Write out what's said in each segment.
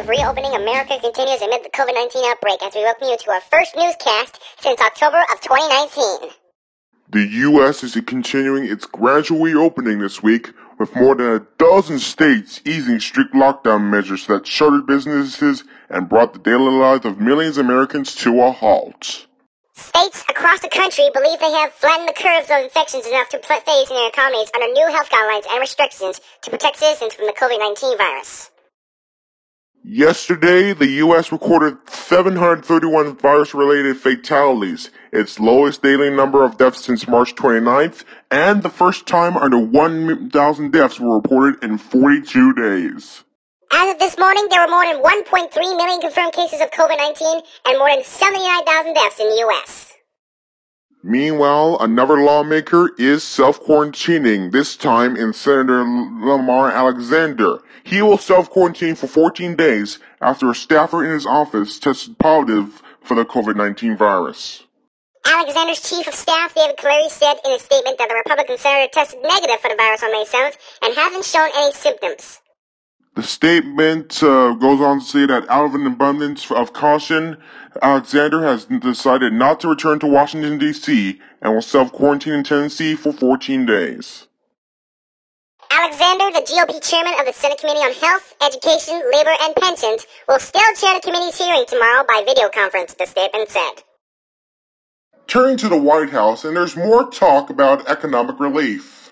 of reopening America continues amid the COVID-19 outbreak as we welcome you to our first newscast since October of 2019. The U.S. is continuing its gradual reopening this week, with more than a dozen states easing strict lockdown measures that shuttered businesses and brought the daily lives of millions of Americans to a halt. States across the country believe they have flattened the curves of infections enough to phase in their economies under new health guidelines and restrictions to protect citizens from the COVID-19 virus. Yesterday, the U.S. recorded 731 virus-related fatalities, its lowest daily number of deaths since March 29th, and the first time under 1,000 deaths were reported in 42 days. As of this morning, there were more than 1.3 million confirmed cases of COVID-19 and more than 79,000 deaths in the U.S. Meanwhile, another lawmaker is self-quarantining, this time in Senator Lamar Alexander. He will self-quarantine for 14 days after a staffer in his office tested positive for the COVID-19 virus. Alexander's chief of staff, David Clary, said in a statement that the Republican senator tested negative for the virus on May 7th and hasn't shown any symptoms. The statement goes on to say that out of an abundance of caution, Alexander has decided not to return to Washington, D.C. and will self-quarantine in Tennessee for 14 days. Alexander, the GOP chairman of the Senate Committee on Health, Education, Labor, and Pensions, will still chair the committee's hearing tomorrow by video conference, the statement said. Turning to the White House, and there's more talk about economic relief.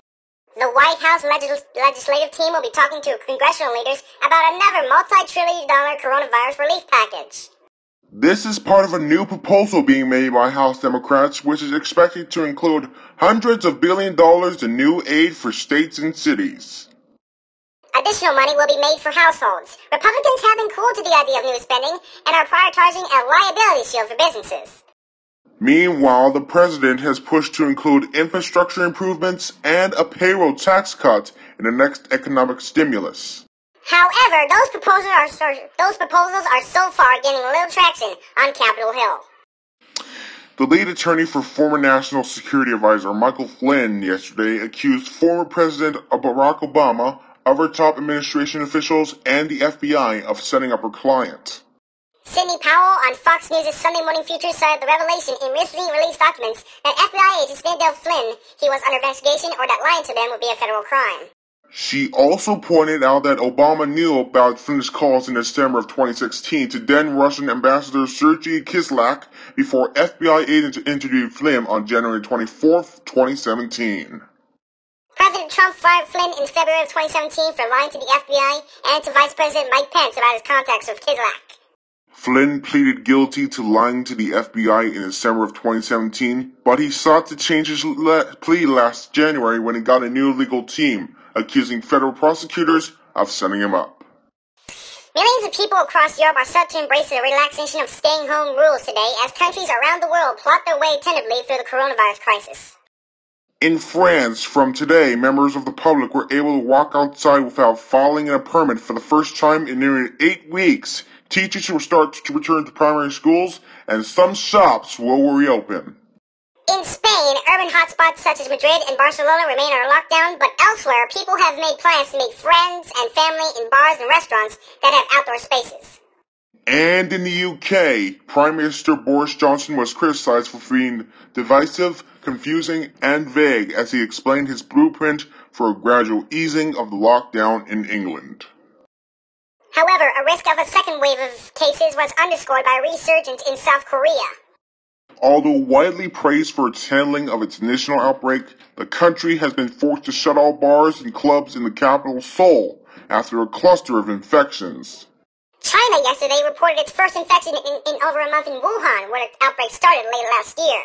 The White House legislative team will be talking to congressional leaders about another multi-trillion-dollar coronavirus relief package. This is part of a new proposal being made by House Democrats, which is expected to include hundreds of billions of dollars in new aid for states and cities. Additional money will be made for households. Republicans have been cool to the idea of new spending and are prioritizing a liability shield for businesses. Meanwhile, the president has pushed to include infrastructure improvements and a payroll tax cut in the next economic stimulus. However, those proposals are so far getting little traction on Capitol Hill. The lead attorney for former National Security Advisor Michael Flynn yesterday accused former President Barack Obama, other top administration officials, and the FBI of setting up her client. Sidney Powell on Fox News' Sunday Morning Future cited the revelation in recently released documents that FBI agents didn't tell Flynn he was under investigation or that lying to them would be a federal crime. She also pointed out that Obama knew about Flynn's calls in December of 2016 to then Russian Ambassador Sergei Kislyak before FBI agents interviewed Flynn on January 24, 2017. President Trump fired Flynn in February of 2017 for lying to the FBI and to Vice President Mike Pence about his contacts with Kislyak. Flynn pleaded guilty to lying to the FBI in December of 2017, but he sought to change his plea last January when he got a new legal team, accusing federal prosecutors of setting him up. Millions of people across Europe are set to embrace the relaxation of staying-home rules today as countries around the world plot their way tentatively through the coronavirus crisis. In France, from today, members of the public were able to walk outside without filing a permit for the first time in nearly 8 weeks. Teachers will start to return to primary schools, and some shops will reopen. In Spain, urban hotspots such as Madrid and Barcelona remain under lockdown, but elsewhere, people have made plans to make friends and family in bars and restaurants that have outdoor spaces. And in the UK, Prime Minister Boris Johnson was criticized for being divisive, confusing, and vague as he explained his blueprint for a gradual easing of the lockdown in England. However, a risk of a second wave of cases was underscored by a resurgence in South Korea. Although widely praised for its handling of its initial outbreak, the country has been forced to shut all bars and clubs in the capital, Seoul, after a cluster of infections. China yesterday reported its first infection in over a month in Wuhan, where the outbreak started late last year.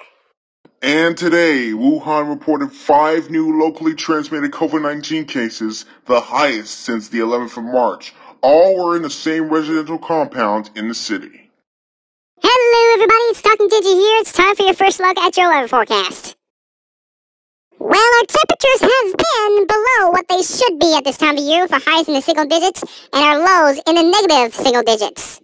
And today, Wuhan reported 5 new locally transmitted COVID-19 cases, the highest since the 11th of March. All were in the same residential compound in the city. Hello everybody, it's Talking Digi here. It's time for your first look at your weather forecast. Well, our temperatures have been below what they should be at this time of year, for highs in the single digits and our lows in the negative single digits.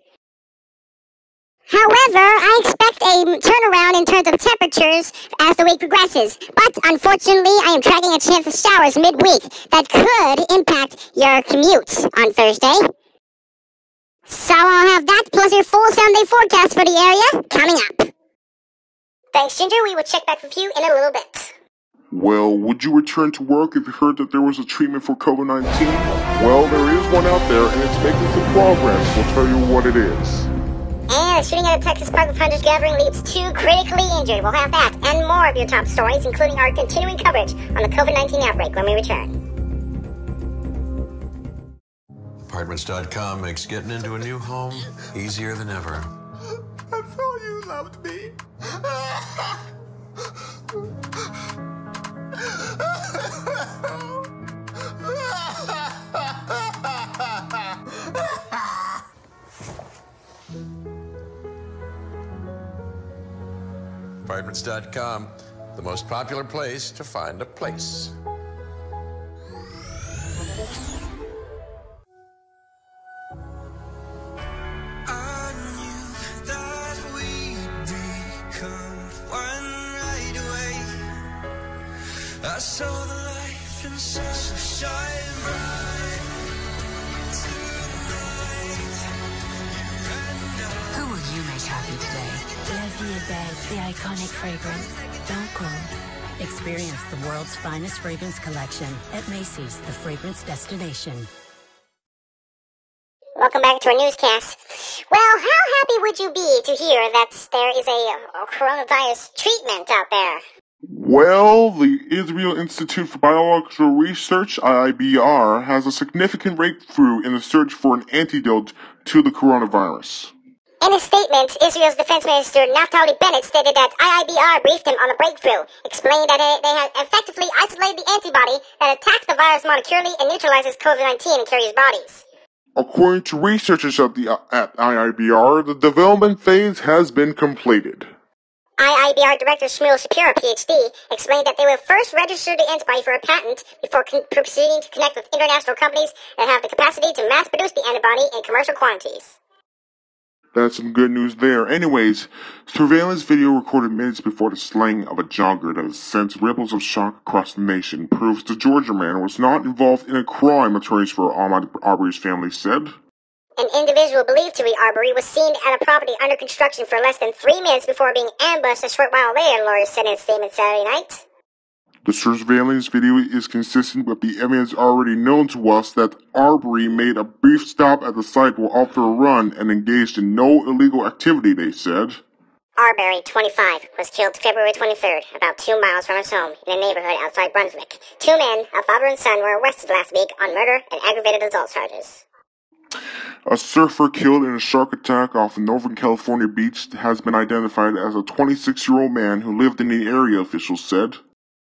However, I expect a turnaround in terms of temperatures as the week progresses. But unfortunately, I am tracking a chance of showers midweek that could impact your commute on Thursday. So I'll have that plus your full 7-day forecast for the area coming up. Thanks, Ginger. We will check back with you in a little bit. Well, would you return to work if you heard that there was a treatment for COVID-19? Well, there is one out there, and it's making some progress. We'll tell you what it is. And a shooting at a Texas park with hundreds gathering leaves 2 critically injured. We'll have that and more of your top stories, including our continuing coverage on the COVID-19 outbreak when we return. Apartments.com makes getting into a new home easier than ever. I thought you loved me. Apartments.com, the most popular place to find a place. I knew that we'd become one right away. I saw the life inside, so shine bright tonight. Who will you make happy today? La Vie est Belle, the iconic fragrance. Don't go. Experience the world's finest fragrance collection at Macy's, the fragrance destination. Welcome back to our newscast. Well, how happy would you be to hear that there is a coronavirus treatment out there? Well, the Israel Institute for Biological Research, IIBR, has a significant breakthrough in the search for an antidote to the coronavirus. In a statement, Israel's Defense Minister Naftali Bennett stated that IIBR briefed him on the breakthrough, explaining that they had effectively isolated the antibody that attacks the virus molecularly and neutralizes COVID-19 in carriers' bodies. According to researchers at IIBR, the development phase has been completed. IIBR Director Shmuel Shapiro, PhD, explained that they will first register the antibody for a patent before proceeding to connect with international companies that have the capacity to mass produce the antibody in commercial quantities. That's some good news there. Anyways, surveillance video recorded minutes before the slaying of a jogger that has sent ripples of shock across the nation proves the Georgia man was not involved in a crime, attorneys for Ahmaud Arbery's family said. An individual believed to be Arbery was seen at a property under construction for less than 3 minutes before being ambushed a short while later, lawyers said in a statement Saturday night. The surveillance video is consistent with the evidence already known to us that Arbery made a brief stop at the site while after a run and engaged in no illegal activity, they said. Arbery, 25, was killed February 23rd, about 2 miles from his home in a neighborhood outside Brunswick. 2 men, a father and son, were arrested last week on murder and aggravated assault charges. A surfer killed in a shark attack off a Northern California beach has been identified as a 26-year-old man who lived in the area, officials said.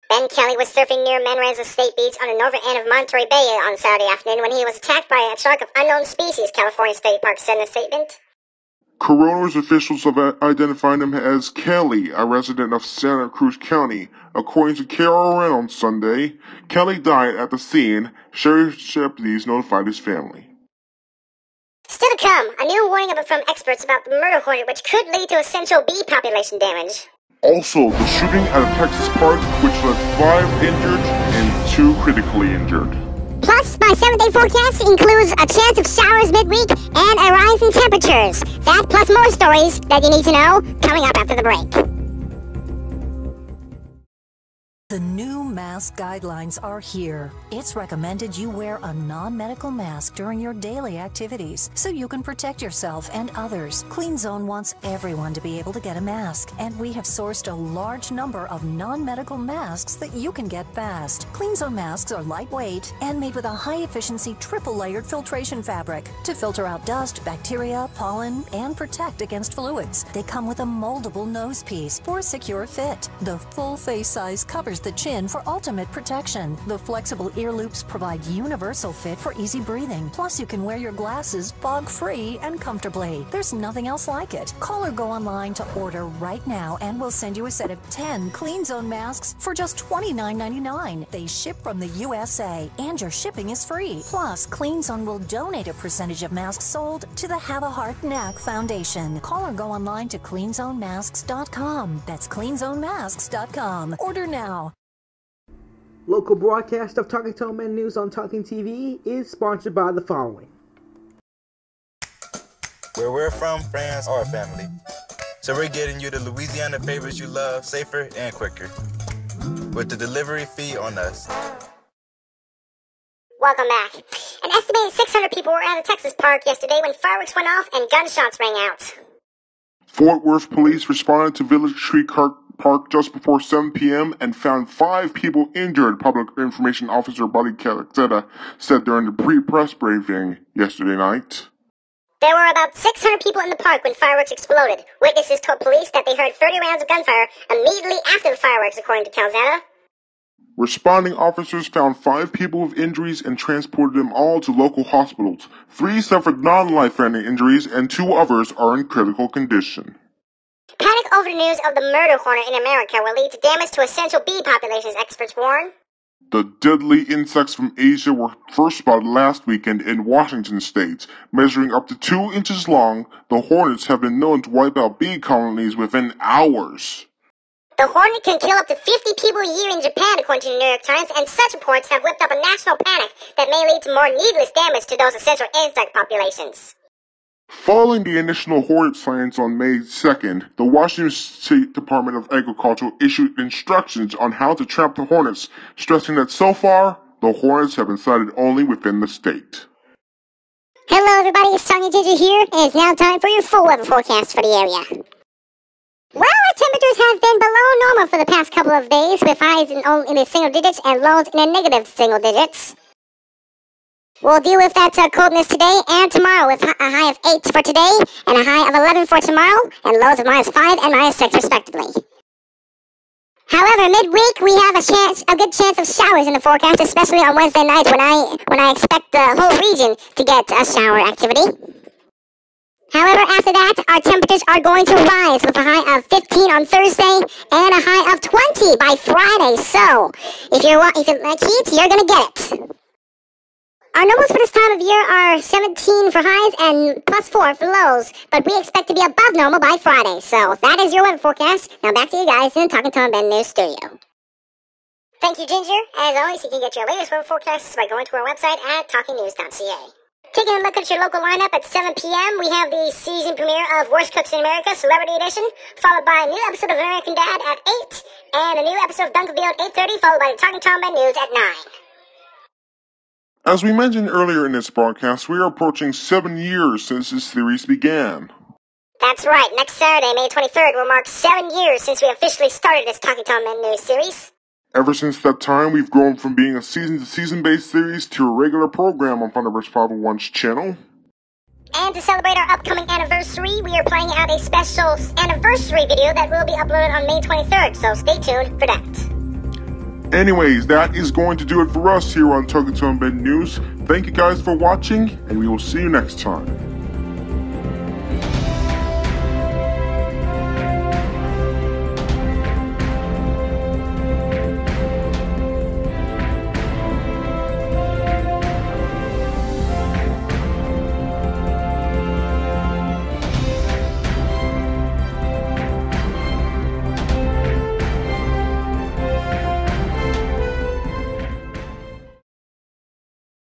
Ben Kelly was surfing near Manresa State Beach on the northern end of Monterey Bay on Saturday afternoon when he was attacked by a shark of unknown species, California State Park said in a statement. Coroner's officials have identified him as Kelly, a resident of Santa Cruz County. According to KRN on Sunday, Kelly died at the scene. Sheriff's deputies notified his family. Still to come, a new warning from experts about the murder hornet which could lead to essential bee population damage. Also, the shooting at a Texas park which left 5 injured and 2 critically injured. Plus, my 7-day forecast includes a chance of showers midweek and a rise in temperatures. That plus more stories that you need to know coming up after the break. The new mask guidelines are here. It's recommended you wear a non-medical mask during your daily activities so you can protect yourself and others. Clean Zone wants everyone to be able to get a mask, and we have sourced a large number of non-medical masks that you can get fast. Clean Zone masks are lightweight and made with a high-efficiency triple-layered filtration fabric to filter out dust, bacteria, pollen, and protect against fluids. They come with a moldable nose piece for a secure fit. The full face size covers the chin for ultimate protection. The flexible ear loops provide universal fit for easy breathing. Plus, you can wear your glasses fog-free and comfortably. There's nothing else like it. Call or go online to order right now, and we'll send you a set of 10 Clean Zone masks for just $29.99. They ship from the USA, and your shipping is free. Plus, Clean Zone will donate a percentage of masks sold to the Have a Heart Knack Foundation. Call or go online to cleanzonemasks.com. That's cleanzonemasks.com. Order now. Local broadcast of Talking Tone Men News on Talking TV is sponsored by the following. where we're from, friends, or family. So we're getting you the Louisiana favorites you love safer and quicker, with the delivery fee on us. Welcome back. An estimated 600 people were at a Texas park yesterday when fireworks went off and gunshots rang out. Fort Worth police responded to Village Tree Park just before 7 p.m. and found 5 people injured, Public Information Officer Buddy Calexetta said during the pre-press briefing yesterday night. There were about 600 people in the park when fireworks exploded. Witnesses told police that they heard 30 rounds of gunfire immediately after the fireworks, according to Calzetta. Responding officers found 5 people with injuries and transported them all to local hospitals. 3 suffered non-life-threatening injuries and 2 others are in critical condition. Panic over the news of the murder hornet in America will lead to damage to essential bee populations, experts warn. The deadly insects from Asia were first spotted last weekend in Washington state. Measuring up to 2 inches long, the hornets have been known to wipe out bee colonies within hours. The hornet can kill up to 50 people a year in Japan, according to the New York Times, and such reports have whipped up a national panic that may lead to more needless damage to those essential insect populations. Following the initial hornet sightings on May 2nd, the Washington State Department of Agriculture issued instructions on how to trap the hornets, stressing that so far, the hornets have been sighted only within the state. Hello everybody, it's Tony Ginger here, and it's now time for your full weather forecast for the area. Well, our temperatures have been below normal for the past couple of days, with highs in the single digits and lows in the negative single digits. We'll deal with that coldness today and tomorrow with a high of 8 for today and a high of 11 for tomorrow and lows of -5 and -6 respectively. However, midweek we have a good chance of showers in the forecast, especially on Wednesday night when I expect the whole region to get a shower activity. However, after that, our temperatures are going to rise with a high of 15 on Thursday and a high of 20 by Friday. So, if you like heat, you're gonna get it. Our normals for this time of year are 17 for highs and +4 for lows, but we expect to be above normal by Friday. So that is your weather forecast. Now back to you guys in the Talking Tom Ben News Studio. Thank you, Ginger. As always, you can get your latest weather forecasts by going to our website at talkingnews.ca. Taking a look at your local lineup at 7 p.m., we have the season premiere of Worst Cooks in America, Celebrity Edition, followed by a new episode of American Dad at 8, and a new episode of Dunkerville at 8:30, followed by the Talking Tom Ben News at 9. As we mentioned earlier in this broadcast, we are approaching 7 years since this series began. That's right. Next Saturday, May 23rd, will mark 7 years since we officially started this Talking Tom Ben News series. Ever since that time, we've grown from being a season-to-season based series to a regular program on Thunderbirds 501's channel. And to celebrate our upcoming anniversary, we are playing out a special anniversary video that will be uploaded on May 23rd, so stay tuned for that. Anyways, that is going to do it for us here on Talking Tom Ben News. Thank you guys for watching, and we will see you next time.